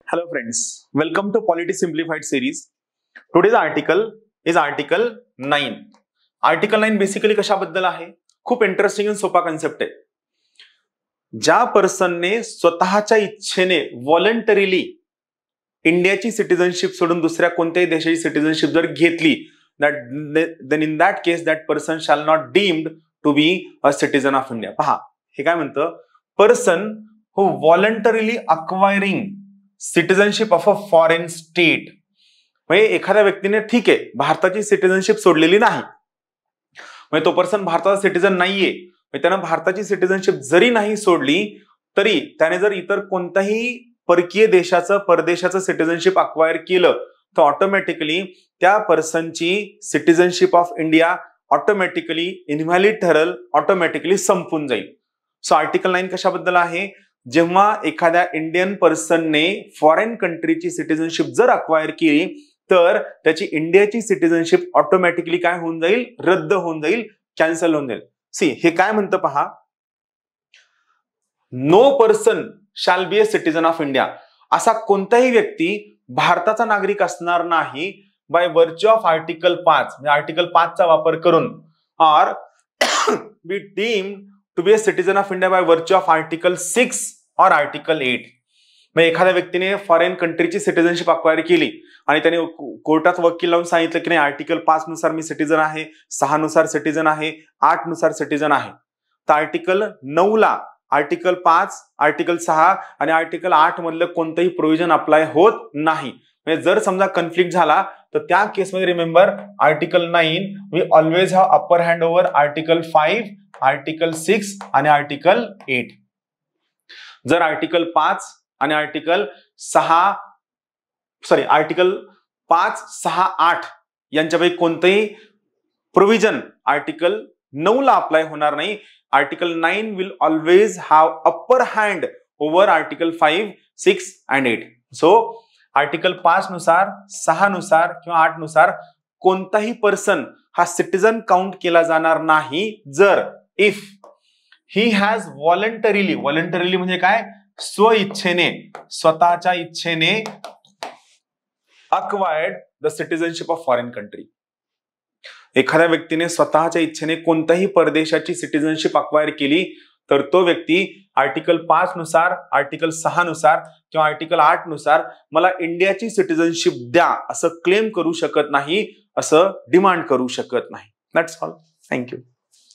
Hello friends, welcome to Polity Simplified series. Today's article is Article 9. Article 9 basically कशाबद्दल आहे? खूप interesting आणि सोपा कन्सेप्ट आहे. ज्या पर्सनने स्वतःच्या इच्छेने व्हॉलंटरीली इंडियाची सिटीजनशिप सोडून दुसऱ्या कोणत्याही देशाची सिटीजनशिप जर घेतली, then in that case that person shall not deemed to be a citizen of India. पहा, हे काय म्हणतं? Person who voluntarily acquiring citizenship of a foreign state. म्हणजे एखाद्या व्यक्तीने ठीक आहे भारताची सिटीजनशिप सोडलेली नाही, म्हणजे तो पर्सन भारताचा सिटीजन नाहीये, त्यानं भारताची सिटीजनशिप जरी नाही सोडली तरी त्याने जर इतर कोणत्याही परकीय देशाचं परदेशाचं सिटीजनशिप अक्वायर केलं तर ऑटोमॅटिकली त्या पर्सनची citizenship of India automatically invalid ठरल, ऑटोमॅटिकली संपून जाईल. सो आर्टिकल 9 कशाबद्दल आहे? जेव्हा एखाद्या इंडियन पर्सनने फॉरेन कंट्रीची सिटीजनशिप जर अक्वायर केली तर त्याची इंडियाची सिटीजनशिप ऑटोमॅटिकली काय होऊन जाईल? रद्द होऊन जाईल, कॅन्सल होऊन जाईल. सी, हे काय म्हणतं पहा, no person shall be a citizen of India. असा कोणताही व्यक्ती भारताचा नागरिक असणार नाही बाय व्हर्च्यू ऑफ आर्टिकल 5, म्हणजे आर्टिकल 5 चा वापर करून, or be deemed to be a citizen of India by virtue of article 6 और आर्टिकल 8. म्हणजे एखाद्या व्यक्तीने फॉरेन कंट्रीची सिटीजनशिप अक्वायर केली आणि त्याने कोर्टात वकील लावून सांगितलं की नाही आर्टिकल 5 नुसार मी सिटीजन आहे, 6 नुसार सिटीजन आहे, 8 नुसार सिटीजन आहे, तर आर्टिकल 9 ला आर्टिकल 5, आर्टिकल 6 आणि आर्टिकल 8 मधलं कोणतंही प्रोव्हिजन अप्लाय होत नाही. म्हणजे जर समजा कन्फ्लिक्ट झाला तर त्या केसमध्ये remember article 9 we always have upper hand over article 5, article 6 आणि आर्टिकल 8. जर आर्टिकल 5 आणि आर्टिकल 5, 6, 8 यांच्यापैकी कोणतेही प्रोव्हिजन आर्टिकल 9 ला अप्लाय होणार नाही. Article 9 will always have upper hand over article 5, 6 and 8. So article 5 नुसार, 6 नुसार किंवा 8 नुसार कोणताही पर्सन हा सिटीजन काउंट केला जाणार नाही जर इफ ही हॅज व्हॉलंटरीली म्हणजे काय? स्वइच्छेने, स्वतःच्या इच्छेने acquired the citizenship of foreign country. एखाद्या व्यक्तीने स्वतःच्या इच्छेने कोणत्याही परदेशाची सिटीजनशिप अक्वायर केली तर तो व्यक्ती आर्टिकल 5 नुसार, आर्टिकल 6 नुसार किंवा आर्टिकल 8 नुसार मला इंडियाची सिटीजनशिप द्या असं क्लेम करू शकत नाही, असं डिमांड करू शकत नाही. That's all. थँक्यू.